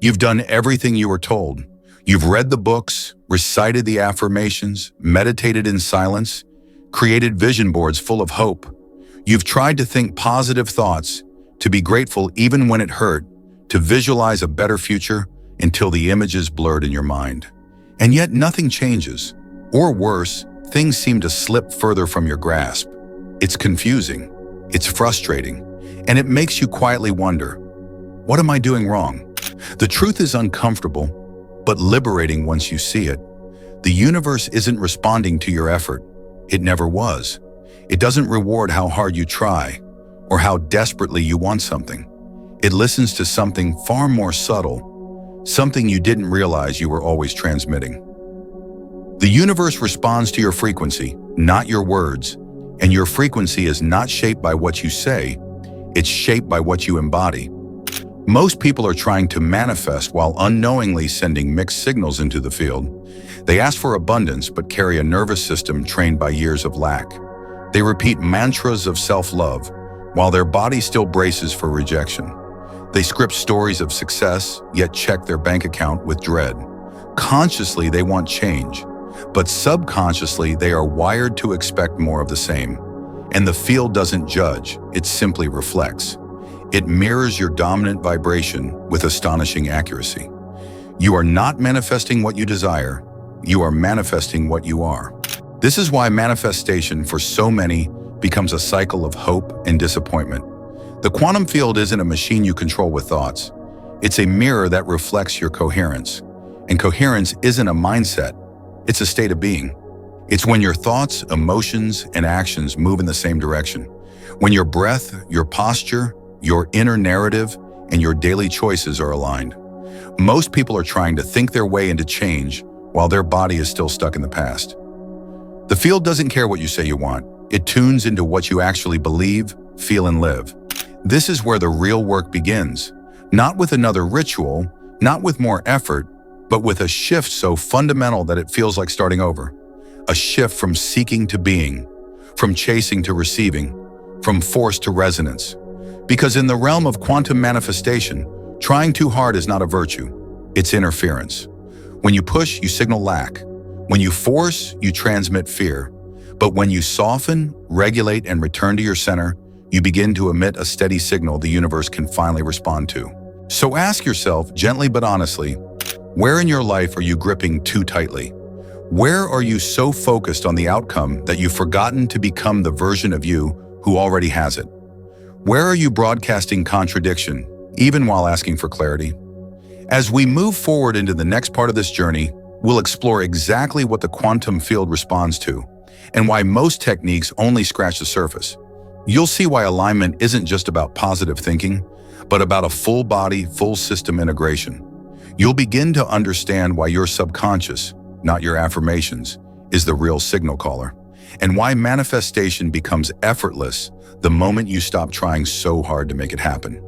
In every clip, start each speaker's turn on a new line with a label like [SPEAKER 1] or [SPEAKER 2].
[SPEAKER 1] You've done everything you were told. You've read the books, recited the affirmations, meditated in silence, created vision boards full of hope. You've tried to think positive thoughts, to be grateful even when it hurt, to visualize a better future until the images blurred in your mind. And yet nothing changes. Or worse, things seem to slip further from your grasp. It's confusing, it's frustrating, and it makes you quietly wonder, what am I doing wrong? The truth is uncomfortable, but liberating once you see it. The universe isn't responding to your effort. It never was. It doesn't reward how hard you try or how desperately you want something. It listens to something far more subtle, something you didn't realize you were always transmitting. The universe responds to your frequency, not your words, and your frequency is not shaped by what you say, it's shaped by what you embody. Most people are trying to manifest while unknowingly sending mixed signals into the field. They ask for abundance but carry a nervous system trained by years of lack. They repeat mantras of self-love while their body still braces for rejection. They script stories of success, yet check their bank account with dread. Consciously, they want change, but subconsciously, they are wired to expect more of the same. And the field doesn't judge, it simply reflects. It mirrors your dominant vibration with astonishing accuracy. You are not manifesting what you desire, you are manifesting what you are. This is why manifestation for so many becomes a cycle of hope and disappointment. The quantum field isn't a machine you control with thoughts. It's a mirror that reflects your coherence. And coherence isn't a mindset, it's a state of being. It's when your thoughts, emotions, and actions move in the same direction. When your breath, your posture, your inner narrative, and your daily choices are aligned. Most people are trying to think their way into change while their body is still stuck in the past. The field doesn't care what you say you want. It tunes into what you actually believe, feel, and live. This is where the real work begins. Not with another ritual, not with more effort, but with a shift so fundamental that it feels like starting over. A shift from seeking to being, from chasing to receiving, from force to resonance. Because in the realm of quantum manifestation, trying too hard is not a virtue, it's interference. When you push, you signal lack. When you force, you transmit fear. But when you soften, regulate, and return to your center, you begin to emit a steady signal the universe can finally respond to. So ask yourself, gently but honestly, where in your life are you gripping too tightly? Where are you so focused on the outcome that you've forgotten to become the version of you who already has it? Where are you broadcasting contradiction, even while asking for clarity? As we move forward into the next part of this journey, we'll explore exactly what the quantum field responds to, and why most techniques only scratch the surface. You'll see why alignment isn't just about positive thinking, but about a full body, full system integration. You'll begin to understand why your subconscious, not your affirmations, is the real signal caller, and why manifestation becomes effortless the moment you stop trying so hard to make it happen.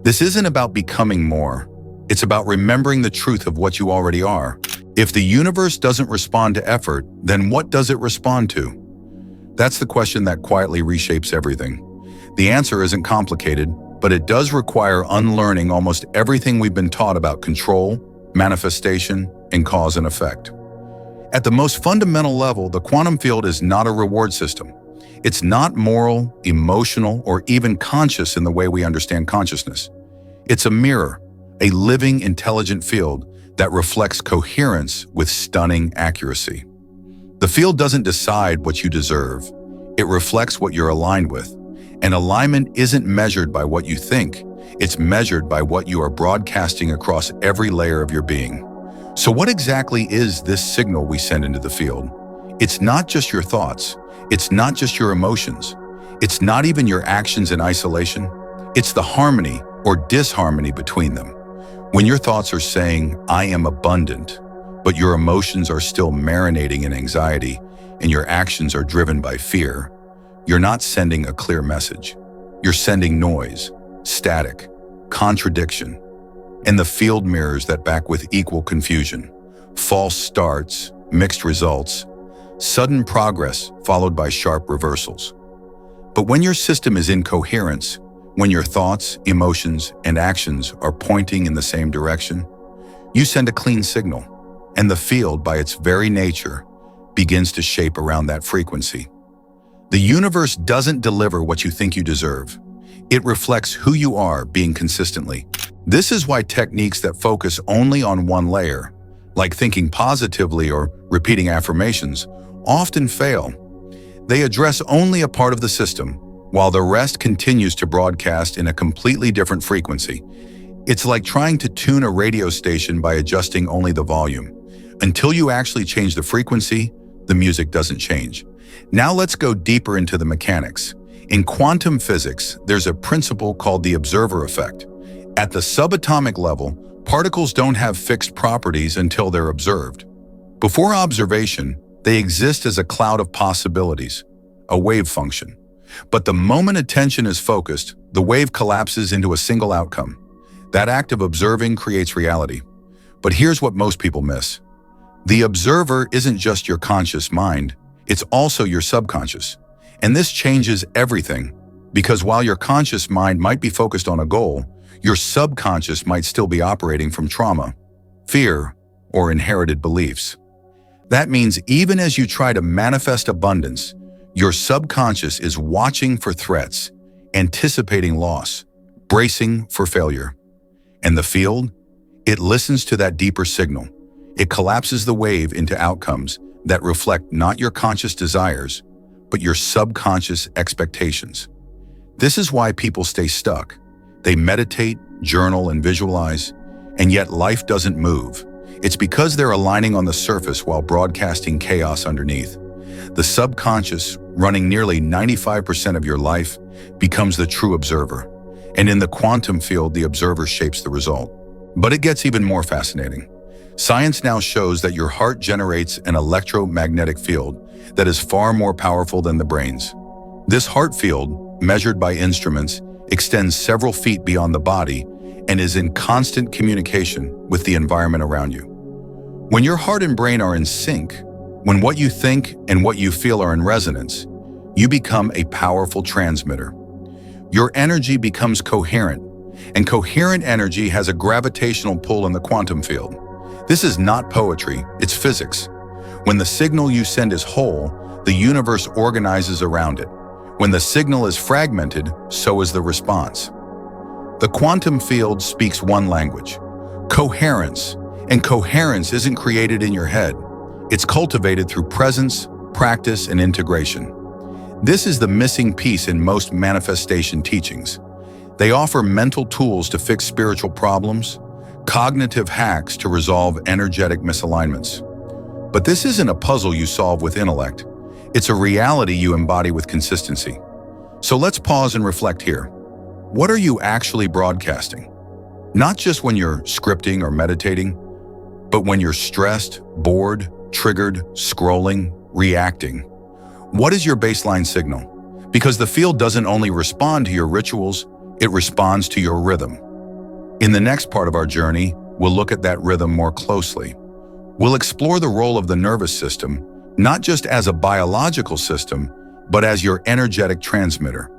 [SPEAKER 1] This isn't about becoming more. It's about remembering the truth of what you already are. If the universe doesn't respond to effort, then what does it respond to? That's the question that quietly reshapes everything. The answer isn't complicated, but it does require unlearning almost everything we've been taught about control, manifestation, and cause and effect. At the most fundamental level, the quantum field is not a reward system. It's not moral, emotional, or even conscious in the way we understand consciousness. It's a mirror, a living, intelligent field that reflects coherence with stunning accuracy. The field doesn't decide what you deserve. It reflects what you're aligned with. And alignment isn't measured by what you think. It's measured by what you are broadcasting across every layer of your being. So what exactly is this signal we send into the field? It's not just your thoughts. It's not just your emotions. It's not even your actions in isolation. It's the harmony or disharmony between them. When your thoughts are saying, I am abundant, but your emotions are still marinating in anxiety and your actions are driven by fear, you're not sending a clear message. You're sending noise, static, contradiction, and the field mirrors that back with equal confusion, false starts, mixed results, sudden progress followed by sharp reversals. But when your system is in coherence, When your thoughts, emotions, and actions are pointing in the same direction, you send a clean signal, and the field, by its very nature, begins to shape around that frequency. The universe doesn't deliver what you think you deserve. It reflects who you are being consistently. This is why techniques that focus only on one layer, like thinking positively or repeating affirmations, often fail. They address only a part of the system, while the rest continues to broadcast in a completely different frequency. It's like trying to tune a radio station by adjusting only the volume. Until you actually change the frequency, the music doesn't change. Now let's go deeper into the mechanics. In quantum physics, there's a principle called the observer effect. At the subatomic level, particles don't have fixed properties until they're observed. Before observation, they exist as a cloud of possibilities, a wave function. But the moment attention is focused, the wave collapses into a single outcome. That act of observing creates reality. But here's what most people miss. The observer isn't just your conscious mind, it's also your subconscious. And this changes everything, because while your conscious mind might be focused on a goal, your subconscious might still be operating from trauma, fear, or inherited beliefs. That means even as you try to manifest abundance, your subconscious is watching for threats, anticipating loss, bracing for failure. And the field? It listens to that deeper signal. It collapses the wave into outcomes that reflect not your conscious desires, but your subconscious expectations. This is why people stay stuck. They meditate, journal, and visualize, and yet life doesn't move. It's because they're aligning on the surface while broadcasting chaos underneath. The subconscious, running nearly 95% of your life, becomes the true observer. And in the quantum field, the observer shapes the result. But it gets even more fascinating. Science now shows that your heart generates an electromagnetic field that is far more powerful than the brain's. This heart field, measured by instruments, extends several feet beyond the body and is in constant communication with the environment around you. When your heart and brain are in sync, when what you think and what you feel are in resonance, you become a powerful transmitter. Your energy becomes coherent, and coherent energy has a gravitational pull in the quantum field. This is not poetry, it's physics. When the signal you send is whole, the universe organizes around it. When the signal is fragmented, so is the response. The quantum field speaks one language, coherence, and coherence isn't created in your head. It's cultivated through presence, practice, and integration. This is the missing piece in most manifestation teachings. They offer mental tools to fix spiritual problems, cognitive hacks to resolve energetic misalignments. But this isn't a puzzle you solve with intellect. It's a reality you embody with consistency. So let's pause and reflect here. What are you actually broadcasting? Not just when you're scripting or meditating, but when you're stressed, bored, triggered, scrolling, reacting. What is your baseline signal? Because the field doesn't only respond to your rituals, it responds to your rhythm. In the next part of our journey, we'll look at that rhythm more closely. We'll explore the role of the nervous system, not just as a biological system, but as your energetic transmitter.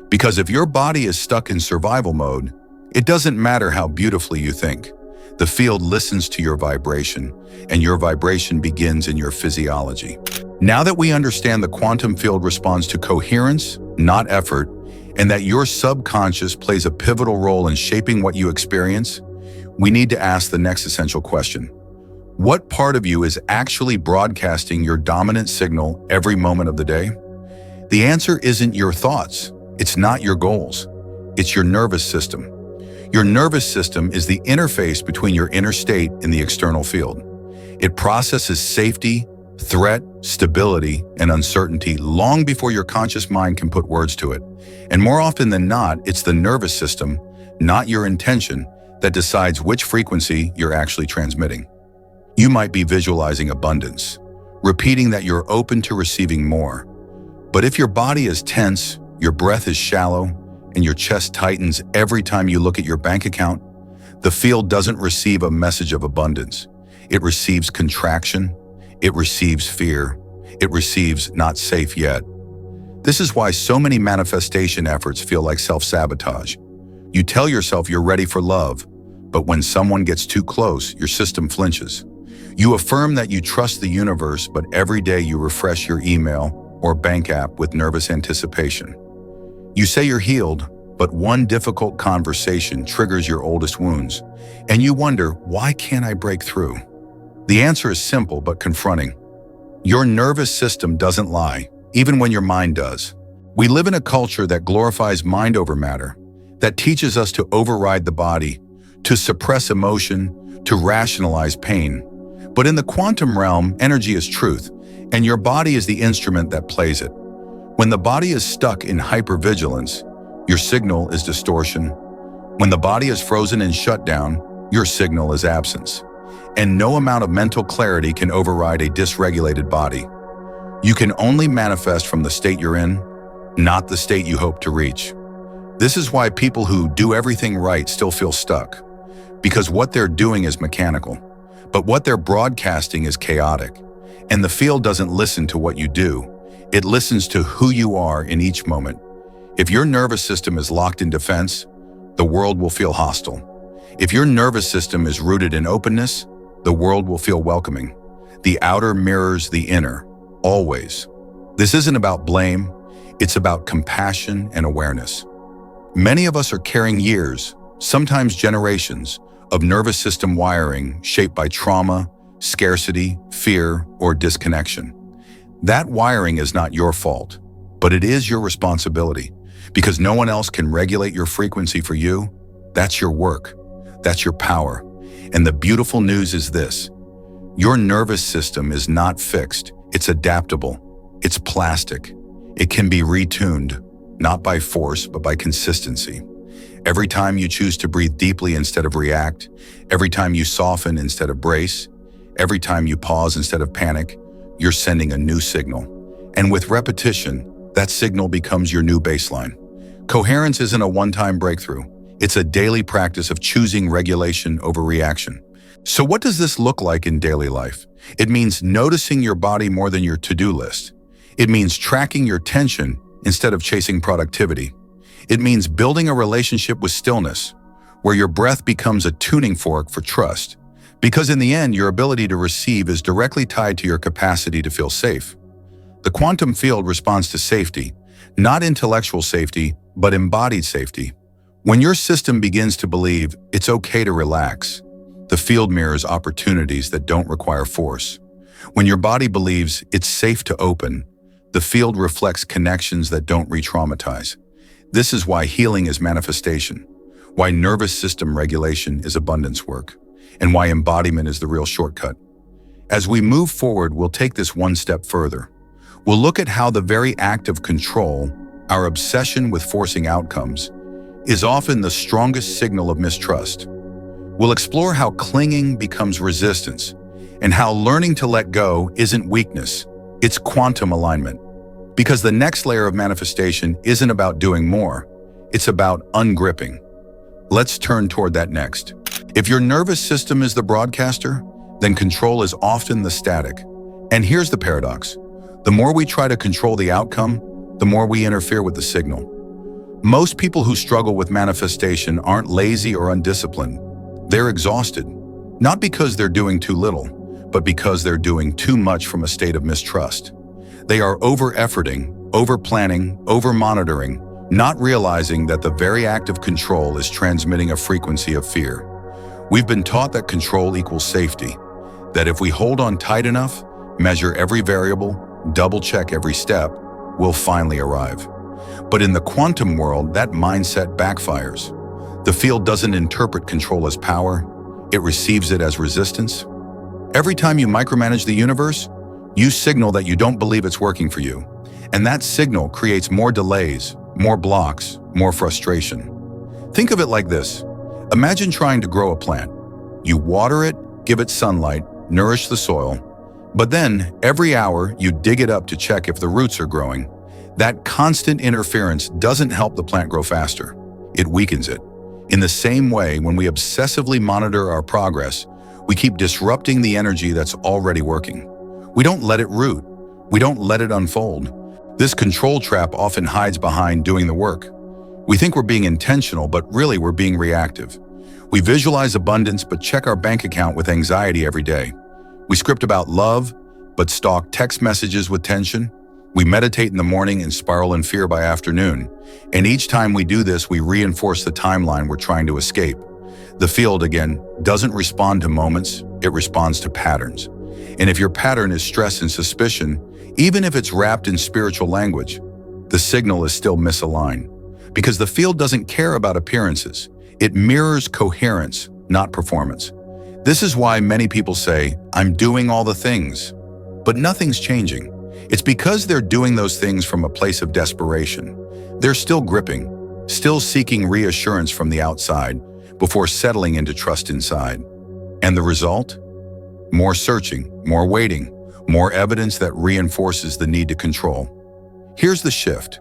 [SPEAKER 1] Because if your body is stuck in survival mode, it doesn't matter how beautifully you think. The field listens to your vibration, and your vibration begins in your physiology. Now that we understand the quantum field responds to coherence, not effort, and that your subconscious plays a pivotal role in shaping what you experience, we need to ask the next essential question. What part of you is actually broadcasting your dominant signal every moment of the day? The answer isn't your thoughts. It's not your goals. It's your nervous system. Your nervous system is the interface between your inner state and the external field. It processes safety, threat, stability, and uncertainty long before your conscious mind can put words to it. And more often than not, it's the nervous system, not your intention, that decides which frequency you're actually transmitting. You might be visualizing abundance, repeating that you're open to receiving more. But if your body is tense, your breath is shallow, and your chest tightens every time you look at your bank account, the field doesn't receive a message of abundance. It receives contraction. It receives fear. It receives not safe yet. This is why so many manifestation efforts feel like self-sabotage. You tell yourself you're ready for love, but when someone gets too close, your system flinches. You affirm that you trust the universe, but every day you refresh your email or bank app with nervous anticipation. You say you're healed, but one difficult conversation triggers your oldest wounds, and you wonder, why can't I break through? The answer is simple but confronting. Your nervous system doesn't lie, even when your mind does. We live in a culture that glorifies mind over matter, that teaches us to override the body, to suppress emotion, to rationalize pain. But in the quantum realm, energy is truth, and your body is the instrument that plays it. When the body is stuck in hypervigilance, your signal is distortion. When the body is frozen in shutdown, your signal is absence. And no amount of mental clarity can override a dysregulated body. You can only manifest from the state you're in, not the state you hope to reach. This is why people who do everything right still feel stuck, because what they're doing is mechanical, but what they're broadcasting is chaotic. And the field doesn't listen to what you do, it listens to who you are in each moment. If your nervous system is locked in defense, the world will feel hostile. If your nervous system is rooted in openness, the world will feel welcoming. The outer mirrors the inner, always. This isn't about blame, it's about compassion and awareness. Many of us are carrying years, sometimes generations, of nervous system wiring shaped by trauma, scarcity, fear, or disconnection. That wiring is not your fault, but it is your responsibility. Because no one else can regulate your frequency for you, that's your work, that's your power. And the beautiful news is this: your nervous system is not fixed, it's adaptable, it's plastic. It can be retuned, not by force, but by consistency. Every time you choose to breathe deeply instead of react, every time you soften instead of brace, every time you pause instead of panic, you're sending a new signal. And with repetition, that signal becomes your new baseline. Coherence isn't a one-time breakthrough. It's a daily practice of choosing regulation over reaction. So what does this look like in daily life? It means noticing your body more than your to-do list. It means tracking your tension instead of chasing productivity. It means building a relationship with stillness, where your breath becomes a tuning fork for trust. Because in the end, your ability to receive is directly tied to your capacity to feel safe. The quantum field responds to safety, not intellectual safety, but embodied safety. When your system begins to believe it's okay to relax, the field mirrors opportunities that don't require force. When your body believes it's safe to open, the field reflects connections that don't re-traumatize. This is why healing is manifestation, why nervous system regulation is abundance work, and why embodiment is the real shortcut. As we move forward, we'll take this one step further. We'll look at how the very act of control, our obsession with forcing outcomes, is often the strongest signal of mistrust. We'll explore how clinging becomes resistance, and how learning to let go isn't weakness, it's quantum alignment. Because the next layer of manifestation isn't about doing more, it's about ungripping. Let's turn toward that next. If your nervous system is the broadcaster, then control is often the static. And here's the paradox. The more we try to control the outcome, the more we interfere with the signal. Most people who struggle with manifestation aren't lazy or undisciplined. They're exhausted, not because they're doing too little, but because they're doing too much from a state of mistrust. They are over-efforting, over-planning, over-monitoring, not realizing that the very act of control is transmitting a frequency of fear. We've been taught that control equals safety, that if we hold on tight enough, measure every variable, double-check every step, we'll finally arrive. But in the quantum world, that mindset backfires. The field doesn't interpret control as power, it receives it as resistance. Every time you micromanage the universe, you signal that you don't believe it's working for you. And that signal creates more delays, more blocks, more frustration. Think of it like this. Imagine trying to grow a plant. You water it, give it sunlight, nourish the soil, but then every hour you dig it up to check if the roots are growing. That constant interference doesn't help the plant grow faster. It weakens it. In the same way, when we obsessively monitor our progress, we keep disrupting the energy that's already working. We don't let it root. We don't let it unfold. This control trap often hides behind doing the work. We think we're being intentional, but really we're being reactive. We visualize abundance, but check our bank account with anxiety every day. We script about love, but stalk text messages with tension. We meditate in the morning and spiral in fear by afternoon. And each time we do this, we reinforce the timeline we're trying to escape. The field, again, doesn't respond to moments, it responds to patterns. And if your pattern is stress and suspicion, even if it's wrapped in spiritual language, the signal is still misaligned. Because the field doesn't care about appearances. It mirrors coherence, not performance. This is why many people say, I'm doing all the things, but nothing's changing. It's because they're doing those things from a place of desperation. They're still gripping, still seeking reassurance from the outside before settling into trust inside. And the result? More searching, more waiting, more evidence that reinforces the need to control. Here's the shift.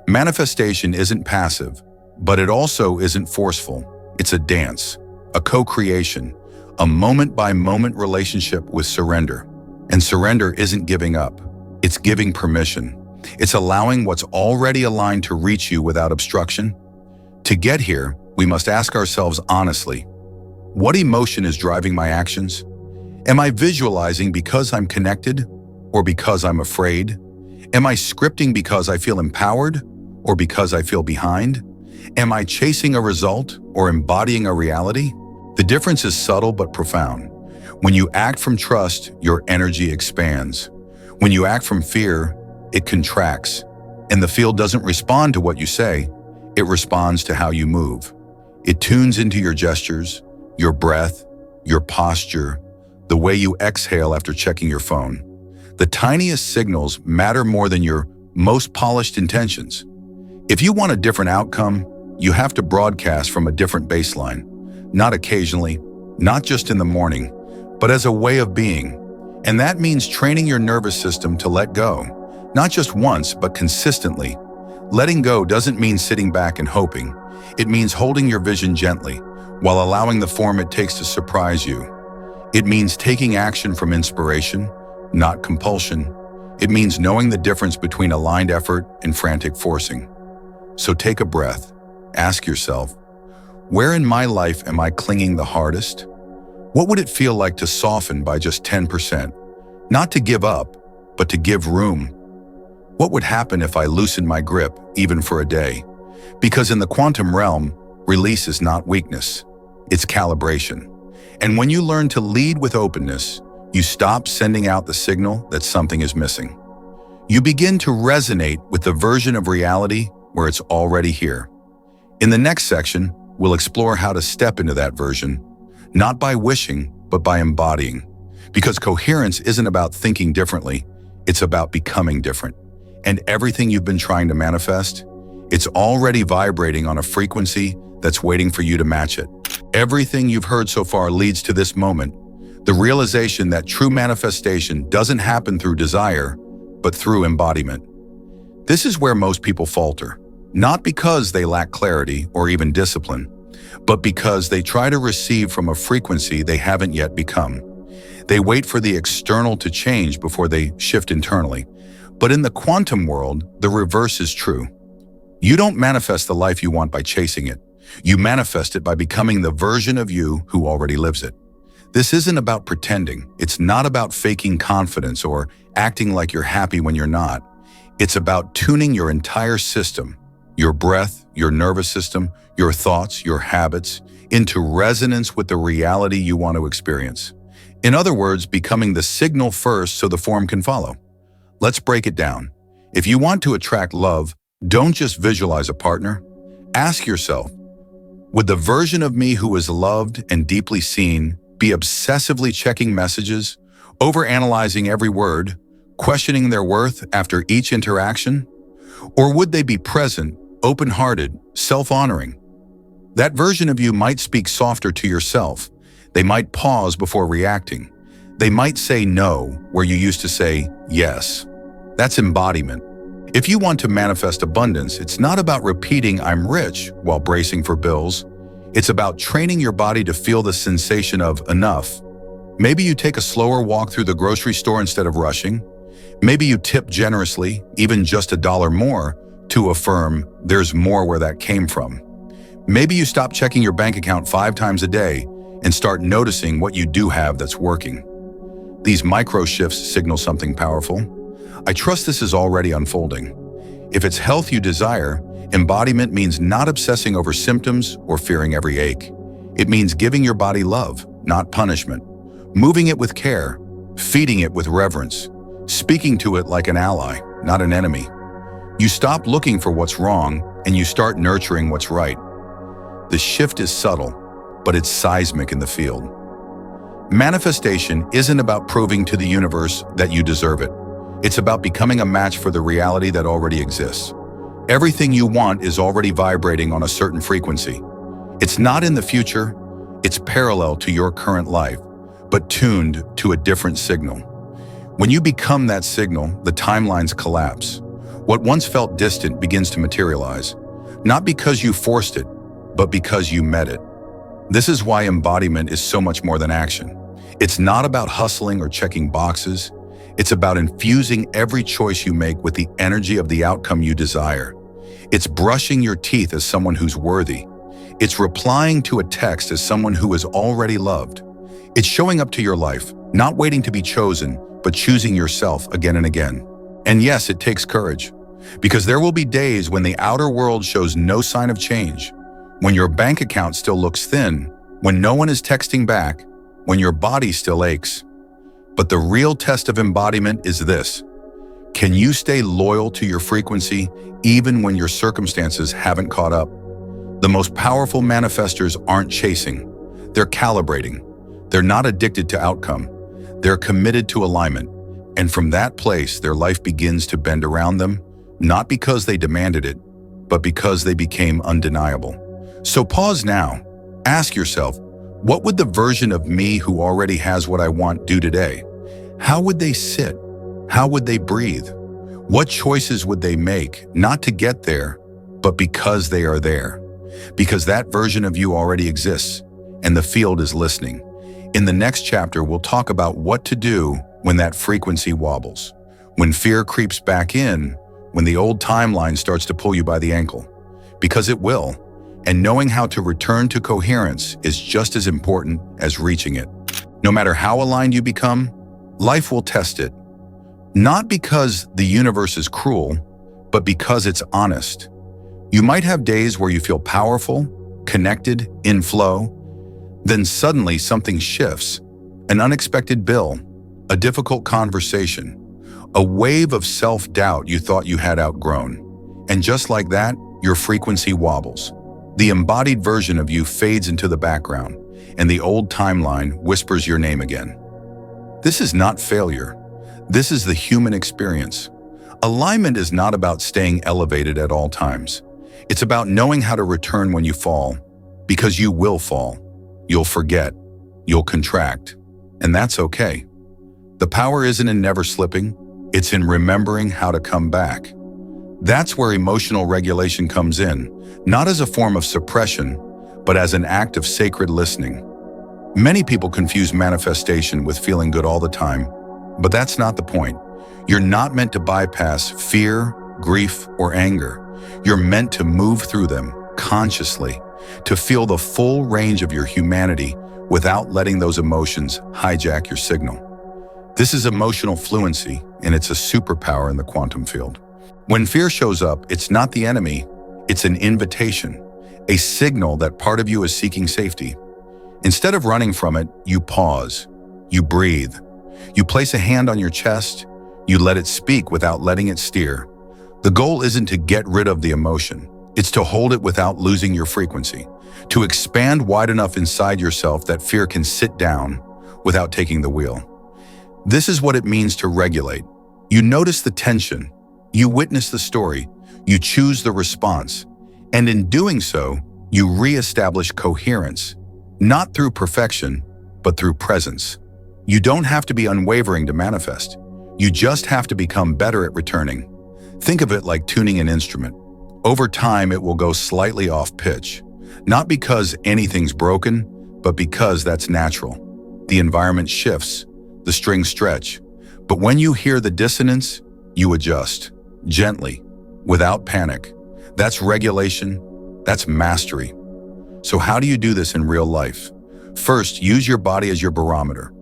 [SPEAKER 1] Manifestation isn't passive, but it also isn't forceful. It's a dance, a co-creation, a moment-by-moment relationship with surrender. And surrender isn't giving up. It's giving permission. It's allowing what's already aligned to reach you without obstruction. To get here, we must ask ourselves honestly, what emotion is driving my actions? Am I visualizing because I'm connected or because I'm afraid? Am I scripting because I feel empowered or because I feel behind? Am I chasing a result or embodying a reality? The difference is subtle but profound. When you act from trust, your energy expands. When you act from fear, it contracts. And the field doesn't respond to what you say, it responds to how you move. It tunes into your gestures, your breath, your posture, the way you exhale after checking your phone. The tiniest signals matter more than your most polished intentions. If you want a different outcome, you have to broadcast from a different baseline, not occasionally, not just in the morning, but as a way of being. And that means training your nervous system to let go, not just once, but consistently. Letting go doesn't mean sitting back and hoping. It means holding your vision gently, while allowing the form it takes to surprise you. It means taking action from inspiration, not compulsion. It means knowing the difference between aligned effort and frantic forcing. So take a breath. Ask yourself, where in my life am I clinging the hardest? What would it feel like to soften by just 10%? Not to give up, but to give room. What would happen if I loosened my grip, even for a day? Because in the quantum realm, release is not weakness, it's calibration. And when you learn to lead with openness, you stop sending out the signal that something is missing. You begin to resonate with the version of reality where it's already here. In the next section, we'll explore how to step into that version, not by wishing, but by embodying. Because coherence isn't about thinking differently, it's about becoming different. And everything you've been trying to manifest, it's already vibrating on a frequency that's waiting for you to match it. Everything you've heard so far leads to this moment, the realization that true manifestation doesn't happen through desire, but through embodiment. This is where most people falter, not because they lack clarity or even discipline, but because they try to receive from a frequency they haven't yet become. They wait for the external to change before they shift internally. But in the quantum world, the reverse is true. You don't manifest the life you want by chasing it. You manifest it by becoming the version of you who already lives it. This isn't about pretending. It's not about faking confidence or acting like you're happy when you're not. It's about tuning your entire system, your breath, your nervous system, your thoughts, your habits, into resonance with the reality you want to experience. In other words, becoming the signal first so the form can follow. Let's break it down. If you want to attract love, don't just visualize a partner. Ask yourself, would the version of me who is loved and deeply seen be obsessively checking messages, overanalyzing every word, questioning their worth after each interaction? Or would they be present, open-hearted, self-honoring? That version of you might speak softer to yourself. They might pause before reacting. They might say no where you used to say yes. That's embodiment. If you want to manifest abundance, it's not about repeating "I'm rich" while bracing for bills. It's about training your body to feel the sensation of enough. Maybe you take a slower walk through the grocery store instead of rushing. Maybe you tip generously, even just $1 more, to affirm there's more where that came from. Maybe you stop checking your bank account 5 times a day and start noticing what you do have that's working. These micro shifts signal something powerful. I trust this is already unfolding. If it's health you desire, embodiment means not obsessing over symptoms or fearing every ache. It means giving your body love, not punishment, moving it with care, feeding it with reverence, speaking to it like an ally, not an enemy. You stop looking for what's wrong and you start nurturing what's right. The shift is subtle, but it's seismic in the field. Manifestation isn't about proving to the universe that you deserve it. It's about becoming a match for the reality that already exists. Everything you want is already vibrating on a certain frequency. It's not in the future, it's parallel to your current life, but tuned to a different signal. When you become that signal, the timelines collapse. What once felt distant begins to materialize, not because you forced it, but because you met it. This is why embodiment is so much more than action. It's not about hustling or checking boxes. It's about infusing every choice you make with the energy of the outcome you desire. It's brushing your teeth as someone who's worthy. It's replying to a text as someone who is already loved. It's showing up to your life, not waiting to be chosen, but choosing yourself again and again. And yes, it takes courage, because there will be days when the outer world shows no sign of change, when your bank account still looks thin, when no one is texting back, when your body still aches. But the real test of embodiment is this: can you stay loyal to your frequency even when your circumstances haven't caught up? The most powerful manifestors aren't chasing, they're calibrating. They're not addicted to outcome, they're committed to alignment. And from that place, their life begins to bend around them, not because they demanded it, but because they became undeniable. So pause now. Ask yourself, what would the version of me who already has what I want do today? How would they sit? How would they breathe? What choices would they make, not to get there, but because they are there? Because that version of you already exists, and the field is listening. In the next chapter, we'll talk about what to do when that frequency wobbles, when fear creeps back in, when the old timeline starts to pull you by the ankle. Because it will. And knowing how to return to coherence is just as important as reaching it. No matter how aligned you become, life will test it. Not because the universe is cruel, but because it's honest. You might have days where you feel powerful, connected, in flow. Then suddenly something shifts. An unexpected bill, a difficult conversation, a wave of self-doubt you thought you had outgrown. And just like that, your frequency wobbles. The embodied version of you fades into the background, and the old timeline whispers your name again. This is not failure. This is the human experience. Alignment is not about staying elevated at all times. It's about knowing how to return when you fall, because you will fall. You'll forget. You'll contract. And that's okay. The power isn't in never slipping. It's in remembering how to come back. That's where emotional regulation comes in, not as a form of suppression, but as an act of sacred listening. Many people confuse manifestation with feeling good all the time, but that's not the point. You're not meant to bypass fear, grief, or anger. You're meant to move through them consciously, to feel the full range of your humanity without letting those emotions hijack your signal. This is emotional fluency, and it's a superpower in the quantum field. When fear shows up, it's not the enemy, it's an invitation, a signal that part of you is seeking safety. Instead of running from it, you pause, you breathe, you place a hand on your chest, you let it speak without letting it steer. The goal isn't to get rid of the emotion, it's to hold it without losing your frequency, to expand wide enough inside yourself that fear can sit down without taking the wheel. This is what it means to regulate. You notice the tension, you witness the story, you choose the response, and in doing so, you re-establish coherence, not through perfection, but through presence. You don't have to be unwavering to manifest. You just have to become better at returning. Think of it like tuning an instrument. Over time, it will go slightly off pitch, not because anything's broken, but because that's natural. The environment shifts, the strings stretch, But when you hear the dissonance, you adjust, gently, without panic. That's regulation, that's mastery. So how do you do this in real life? First, use your body as your barometer.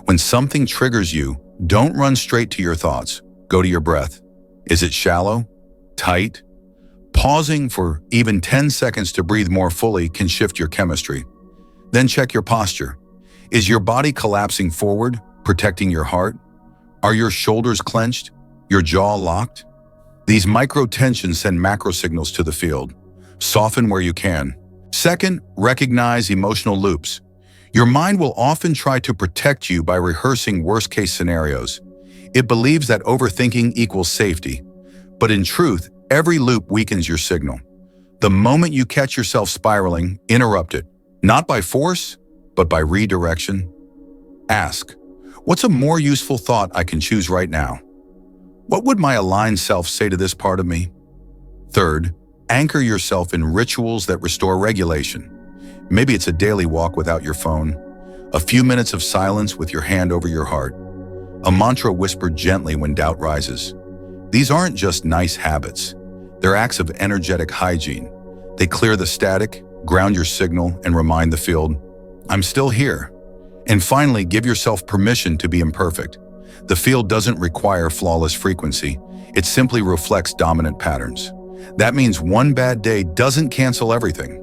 [SPEAKER 1] When something triggers you, don't run straight to your thoughts. Go to your breath. Is it shallow? Tight? Pausing for even 10 seconds to breathe more fully can shift your chemistry. Then check your posture. Is your body collapsing forward, protecting your heart? Are your shoulders clenched? Your jaw locked? These micro tensions send macro signals to the field. Soften where you can. Second, recognize emotional loops. Your mind will often try to protect you by rehearsing worst-case scenarios. It believes that overthinking equals safety. But in truth, every loop weakens your signal. The moment you catch yourself spiraling, interrupt it. Not by force, but by redirection. Ask, what's a more useful thought I can choose right now? What would my aligned self say to this part of me? Third, anchor yourself in rituals that restore regulation. Maybe it's a daily walk without your phone, a few minutes of silence with your hand over your heart, a mantra whispered gently when doubt rises. These aren't just nice habits. They're acts of energetic hygiene. They clear the static, ground your signal, and remind the field, I'm still here. And finally, give yourself permission to be imperfect. The field doesn't require flawless frequency. It simply reflects dominant patterns. That means one bad day doesn't cancel everything.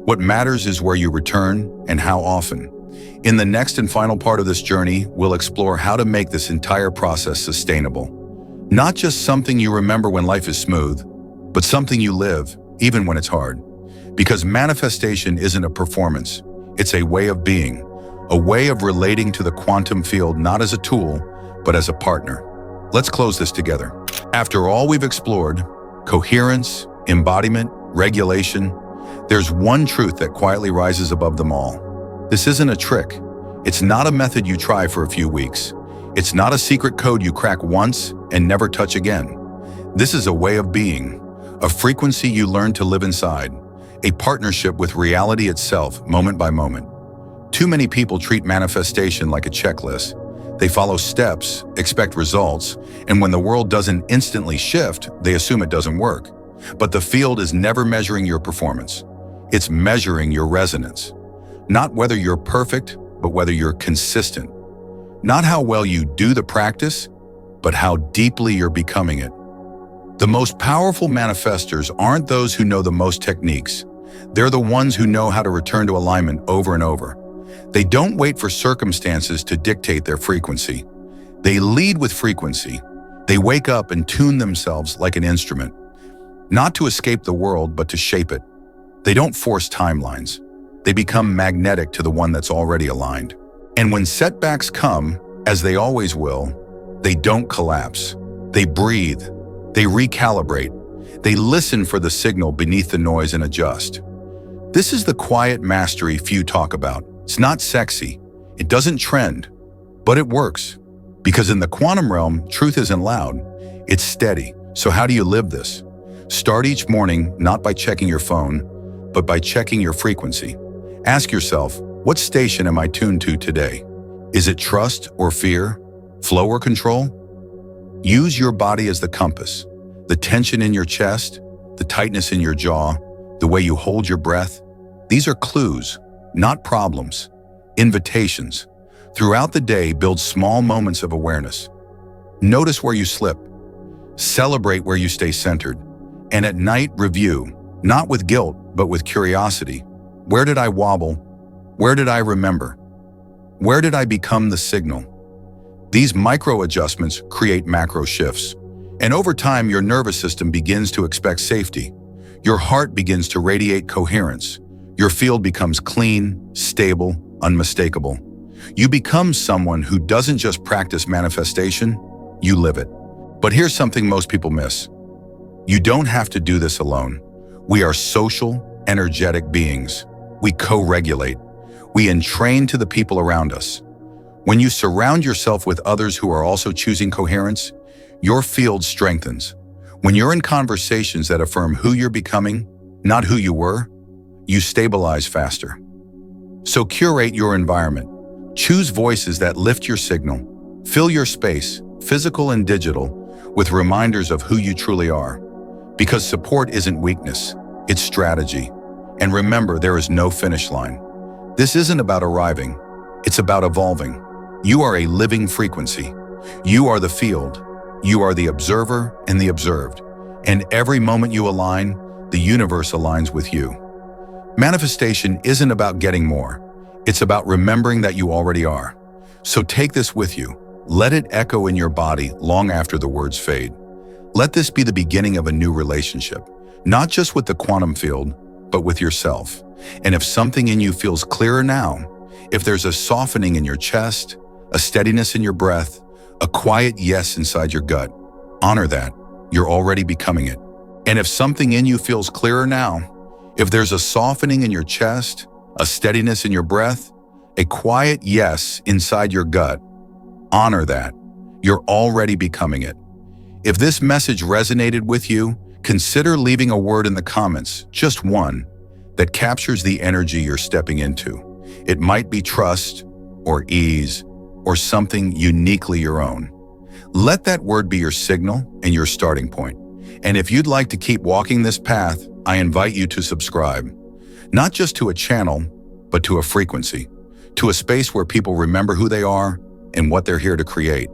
[SPEAKER 1] What matters is where you return and how often. In the next and final part of this journey, we'll explore how to make this entire process sustainable. Not just something you remember when life is smooth, but something you live, even when it's hard. Because manifestation isn't a performance, it's a way of being, a way of relating to the quantum field not as a tool, but as a partner. Let's close this together. After all we've explored, coherence, embodiment, regulation, there's one truth that quietly rises above them all. This isn't a trick. It's not a method you try for a few weeks. It's not a secret code you crack once and never touch again. This is a way of being, a frequency you learn to live inside, a partnership with reality itself, moment by moment. Too many people treat manifestation like a checklist. They follow steps, expect results, and when the world doesn't instantly shift, they assume it doesn't work. But the field is never measuring your performance. It's measuring your resonance. Not whether you're perfect, but whether you're consistent. Not how well you do the practice, but how deeply you're becoming it. The most powerful manifestors aren't those who know the most techniques. They're the ones who know how to return to alignment over and over. They don't wait for circumstances to dictate their frequency. They lead with frequency. They wake up and tune themselves like an instrument. Not to escape the world, but to shape it. They don't force timelines. They become magnetic to the one that's already aligned. And when setbacks come, as they always will, they don't collapse. They breathe. They recalibrate. They listen for the signal beneath the noise and adjust. This is the quiet mastery few talk about. It's not sexy. It doesn't trend, but it works. Because in the quantum realm, truth isn't loud. It's steady. So how do you live this? Start each morning not by checking your phone, but by checking your frequency. Ask yourself, what station am I tuned to today? Is it trust or fear? Flow or control? Use your body as the compass. The tension in your chest, the tightness in your jaw, the way you hold your breath. These are clues, not problems, invitations. Throughout the day, build small moments of awareness. Notice where you slip. Celebrate where you stay centered. And at night, review, not with guilt, but with curiosity. Where did I wobble? Where did I remember? Where did I become the signal? These micro adjustments create macro shifts. And over time, your nervous system begins to expect safety. Your heart begins to radiate coherence. Your field becomes clean, stable, unmistakable. You become someone who doesn't just practice manifestation, you live it. But here's something most people miss. You don't have to do this alone. We are social, energetic beings. We co-regulate. We entrain to the people around us. When you surround yourself with others who are also choosing coherence, your field strengthens. When you're in conversations that affirm who you're becoming, not who you were, you stabilize faster. So curate your environment. Choose voices that lift your signal. Fill your space. physical and digital, with reminders of who you truly are. Because support isn't weakness, it's strategy. And remember, there is no finish line. This isn't about arriving, it's about evolving. You are a living frequency. You are the field. You are the observer and the observed. And every moment you align, the universe aligns with you. Manifestation isn't about getting more. It's about remembering that you already are. So take this with you. Let it echo in your body long after the words fade. Let this be the beginning of a new relationship, not just with the quantum field, but with yourself. And if something in you feels clearer now, if there's a softening in your chest, a steadiness in your breath, a quiet yes inside your gut, honor that. You're already becoming it. And if something in you feels clearer now, if there's a softening in your chest, a steadiness in your breath, a quiet yes inside your gut, honor that. You're already becoming it. If this message resonated with you, consider leaving a word in the comments, just one, that captures the energy you're stepping into. It might be trust, or ease, or something uniquely your own. Let that word be your signal and your starting point. And if you'd like to keep walking this path, I invite you to subscribe. Not just to a channel, but to a frequency, to a space where people remember who they are and what they're here to create.